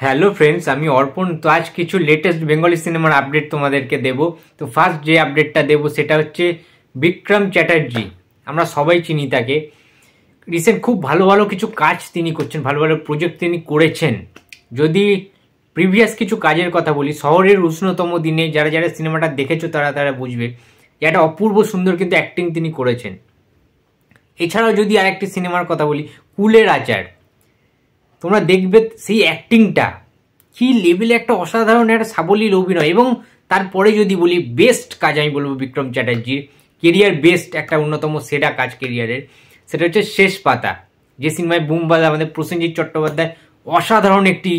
Hello friends, আমি অর্পণ। তো আজ কিছু লেটেস্ট বেঙ্গলি সিনেমার আপডেট তোমাদেরকে দেব। তো ফার্স্ট যে আপডেটটা দেব সেটা হচ্ছে বিক্রম চ্যাটার্জি। আমরা সবাই চিনি তাকে। রিসেন্ট খুব ভালো ভালো কিছু কাজ তিনি করছেন, ভালো ভালো প্রজেক্ট তিনি করেছেন। যদি প্রিভিয়াস কিছু কাজের কথা বলি, শহরের উষ্ণতম দিনে যারা যারা সিনেমাটা দেখেছো তারা তারা বুঝবে যে একটা অপূর্ব সুন্দর কিন্তু অ্যাক্টিং তিনি করেছেন। এছাড়াও যদি আরেকটি সিনেমার কথা বলি, কুলের আচার, তোমরা দেখবে সেই অ্যাক্টিংটা কি লেভেলে, একটা অসাধারণ একটা সাবলীল অভিনয়। এবং তারপরে যদি বলি বেস্ট কাজ, আমি বলবো বিক্রম চ্যাটার্জির কেরিয়ার বেস্ট একটা অন্যতম সেরা কাজ কেরিয়ারের, সেটা হচ্ছে শেষ পাতা। যে সিনেমায় বুমবাদা আমাদের প্রসেনজিৎ চট্টোপাধ্যায় অসাধারণ একটি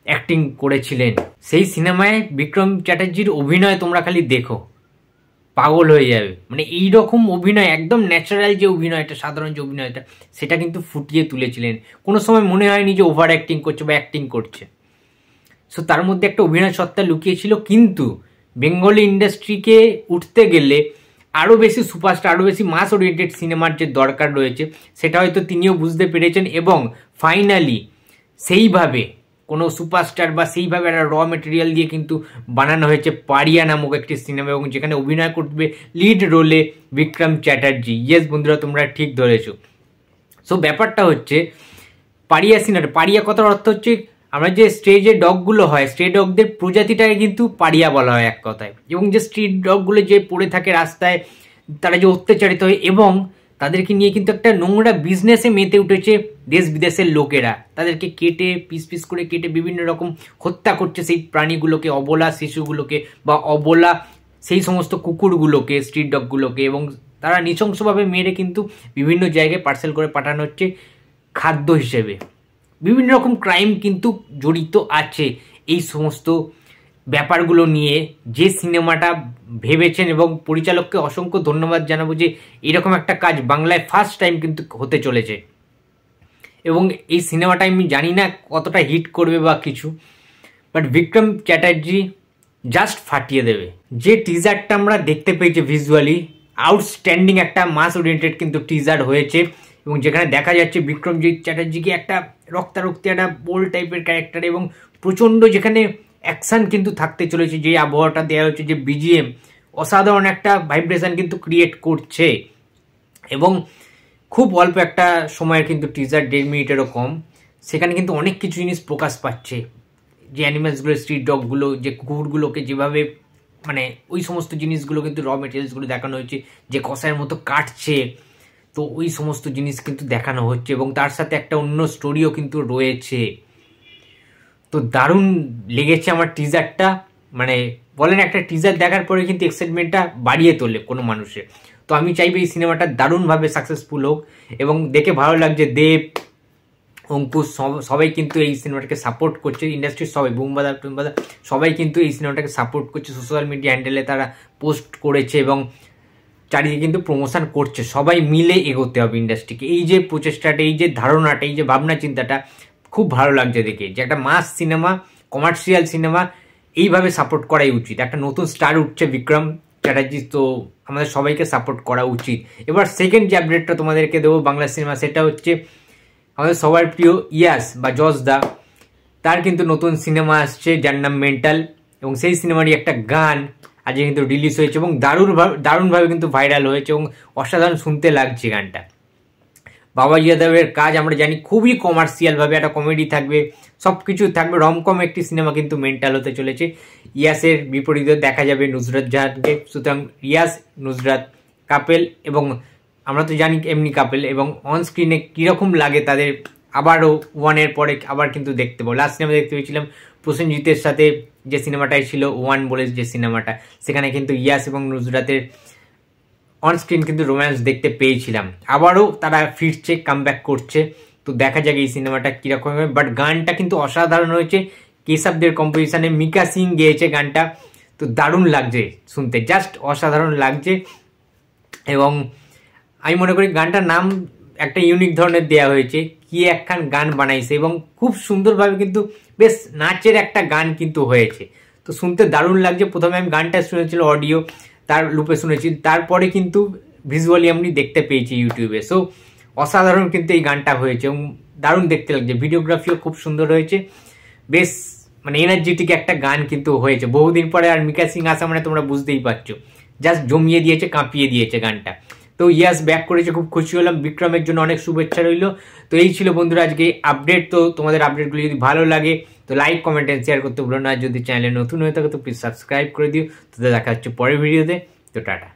অ্যাক্টিং করেছিলেন। সেই সিনেমায় বিক্রম চ্যাটার্জির অভিনয় তোমরা খালি দেখো, পাগল হয়ে যাবে। মানে এইরকম অভিনয়, একদম ন্যাচারাল যে অভিনয়টা, সাধারণ যে অভিনয়টা, সেটা কিন্তু ফুটিয়ে তুলেছিলেন। কোনো সময় মনে হয়নি যে ওভার অ্যাক্টিং করছে বা অ্যাক্টিং করছে। সো তার মধ্যে একটা অভিনয় সত্তা লুকিয়েছিল। কিন্তু বেঙ্গলি ইন্ডাস্ট্রিকে উঠতে গেলে আরও বেশি সুপারস্টার, আরও বেশি মাস ওরিয়েন্টেড সিনেমার যে দরকার রয়েছে, সেটা হয়তো তিনিও বুঝতে পেরেছেন। এবং ফাইনালি সেইভাবে কোনো সুপারস্টার বা সেইভাবে একটা র মেটেরিয়াল দিয়ে কিন্তু বানানো হয়েছে পারিয়া নামক একটি সিনেমা, এবং যেখানে অভিনয় করবে লিড রোলে বিক্রম চ্যাটার্জি। ইয়েস বন্ধুরা, তোমরা ঠিক ধরেছো। সো ব্যাপারটা হচ্ছে পারিয়া সিনেমাটা, পারিয়া কথার অর্থ হচ্ছে আমরা যে স্ট্রেজে ডগগুলো হয়, স্ট্রে ডগদের প্রজাতিটাকে কিন্তু পারিয়া বলা হয় এক কথায়। এবং যে স্ট্রিট ডগগুলো যে পড়ে থাকে রাস্তায়, তারা যে অত্যাচারিত হয়, এবং তাদেরকে নিয়ে কিন্তু একটা নোংরা বিজনেসে মেতে উঠেছে দেশ বিদেশের লোকেরা। তাদেরকে কেটে পিস পিস করে কেটে বিভিন্ন রকম হত্যা করছে সেই প্রাণীগুলোকে, অবলা শিশুগুলোকে বা অবলা সেই সমস্ত কুকুরগুলোকে, স্ট্রিট ডগগুলোকে। এবং তারা নৃশংসভাবে মেরে কিন্তু বিভিন্ন জায়গায় পার্সেল করে পাঠানো হচ্ছে খাদ্য হিসেবে। বিভিন্ন রকম ক্রাইম কিন্তু জড়িত আছে এই সমস্ত ব্যাপারগুলো নিয়ে। যে সিনেমাটা ভেবেছেন, এবং পরিচালককে অসংখ্য ধন্যবাদ জানাবো যে এরকম একটা কাজ বাংলায় ফার্স্ট টাইম কিন্তু হতে চলেছে। এবং এই সিনেমাটা আমি জানি না কতটা হিট করবে বা কিছু, বাট বিক্রম চ্যাটার্জি জাস্ট ফাটিয়ে দেবে। যে টিজারটা আমরা দেখতে পেয়েছি ভিজুয়ালি আউটস্ট্যান্ডিং, একটা মাস ওরিয়েন্টেড কিন্তু টিজার হয়েছে। এবং যেখানে দেখা যাচ্ছে বিক্রমজিৎ চ্যাটার্জিকে একটা রক্তারক্তি, একটা বোল্ড টাইপের ক্যারেক্টার, এবং প্রচণ্ড যেখানে অ্যাকশান কিন্তু থাকতে চলেছে। যে আবহাওয়াটা দেওয়া হচ্ছে, যে বিজিএম, অসাধারণ একটা ভাইব্রেশন কিন্তু ক্রিয়েট করছে। এবং খুব অল্প একটা সময়ের কিন্তু টিজার, 1.5 মিনিটেরও কম, সেখানে কিন্তু অনেক কিছু জিনিস প্রকাশ পাচ্ছে। যে অ্যানিমেলসগুলো, স্ট্রিট ডগগুলো, যে কুকুরগুলোকে যেভাবে, মানে ওই সমস্ত জিনিসগুলো কিন্তু র মেটেরিয়ালসগুলো দেখানো হয়েছে, যে কষায়ের মতো কাটছে, তো ওই সমস্ত জিনিস কিন্তু দেখানো হচ্ছে। এবং তার সাথে একটা অন্য স্টোরিও কিন্তু রয়েছে। তো দারুণ লেগেছে আমার টিজারটা। মানে বলেন, একটা টিজার দেখার পরে কিন্তু এক্সাইটমেন্টটা বাড়িয়ে তোলে কোনো মানুষের। তো আমি চাইবো এই সিনেমাটা দারুণভাবে সাকসেসফুল হোক। এবং দেখে ভালো লাগছে দেব, অঙ্কুশ সবাই কিন্তু এই সিনেমাটাকে সাপোর্ট করছে। ইন্ডাস্ট্রির সবাই, বুমবাদা টুমবাদা সবাই কিন্তু এই সিনেমাটাকে সাপোর্ট করছে। সোশ্যাল মিডিয়া হ্যান্ডেলে তারা পোস্ট করেছে এবং চারিদিকে কিন্তু প্রমোশন করছে। সবাই মিলে এগোতে হবে ইন্ডাস্ট্রিকে। এই যে প্রচেষ্টাটা, এই যে ধারণাটা, এই যে ভাবনা চিন্তাটা খুব ভালো লাগছে দেখে, যে একটা মাস সিনেমা, কমার্শিয়াল সিনেমা এইভাবে সাপোর্ট করাই উচিত। একটা নতুন স্টার উঠছে বিক্রম চ্যাটার্জি, তো আমাদের সবাইকে সাপোর্ট করা উচিত। এবার সেকেন্ড যে আপডেটটা তোমাদেরকে দেবো বাংলা সিনেমা, সেটা হচ্ছে আমাদের সবার প্রিয় ইয়াস বা জজ দা, তার কিন্তু নতুন সিনেমা আসছে যার নাম মেন্টাল। এবং সেই সিনেমারই একটা গান আজকে কিন্তু রিলিজ হয়েছে, এবং দারুণভাবে কিন্তু ভাইরাল হয়েছে, এবং অসাধারণ শুনতে লাগছে গানটা। বাবাজি যাদবের কাজ আমরা জানি, খুবই কমার্শিয়ালভাবে একটা কমেডি থাকবে, সব কিছু থাকবে, রমকম একটি সিনেমা কিন্তু মেন্টাল হতে চলেছে। ইয়াসের বিপরীতে দেখা যাবে নুসরাত জাহানকে। সুতরাং ইয়াস নুসরাত কাপেল, এবং আমরা তো জানি এমনি কাপেল, এবং অন স্ক্রিনে কীরকম লাগে তাদের আবারও ওয়ানের পরে আবার কিন্তু দেখতে পাবো। লাস্ট সিনেমা দেখতে পেয়েছিলাম প্রসেনজিতের সাথে, যে সিনেমাটাই ছিল ওয়ান বলে যে সিনেমাটা, সেখানে কিন্তু ইয়াস এবং নুসরাতের অন স্ক্রিন কিন্তু রোম্যান্স দেখতে পেয়েছিলাম। আবারও তারা ফিরছে, কামব্যাক করছে। তো দেখা যাক এই সিনেমাটা কীরকম হবে। বাট গানটা কিন্তু অসাধারণ হয়েছে, কেশবদের কম্পোজিশনে, মিকা সিং গেয়েছে গানটা। তো দারুণ লাগছে শুনতে, জাস্ট অসাধারণ লাগছে। এবং আমি মনে করি গানটার নাম একটা ইউনিক ধরনের দেওয়া হয়েছে, কি একখান গান বানাইছে, এবং খুব সুন্দরভাবে কিন্তু বেশ নাচের একটা গান কিন্তু হয়েছে। তো শুনতে দারুণ লাগছে। প্রথমে আমি গানটা শুনেছিল অডিও, তার লুপে শুনেছি, তারপরে কিন্তু ভিজুয়ালি আমি দেখতে পেয়েছি ইউটিউবে। সো অসাধারণ কিন্তু এই গানটা হয়েছে, এবং দারুণ দেখতে লাগছে। ভিডিওগ্রাফিও খুব সুন্দর হয়েছে। বেশ মানে এনার্জেটিক একটা গান কিন্তু হয়েছে বহুদিন পরে। আর মিকা সিং আসা মানে তোমরা বুঝতেই পারছো, জাস্ট জমিয়ে দিয়েছে, কাঁপিয়ে দিয়েছে গানটা। তো ইয়াস ব্যাক করেছে, খুব খুশি হলাম। বিক্রমের জন্য অনেক শুভেচ্ছা রইল। তো এই ছিল বন্ধুরা আজকে আপডেট। তো তোমাদের আপডেটগুলো যদি ভালো লাগে তো লাইক, কমেন্ট এন্ড শেয়ার করতে ভুলো না। যদি চ্যানেলে নতুন হয়ে থাকে তো প্লিজ সাবস্ক্রাইব করে দিও। তো দেখা হচ্ছে পরের ভিডিওতে। তো টাটা।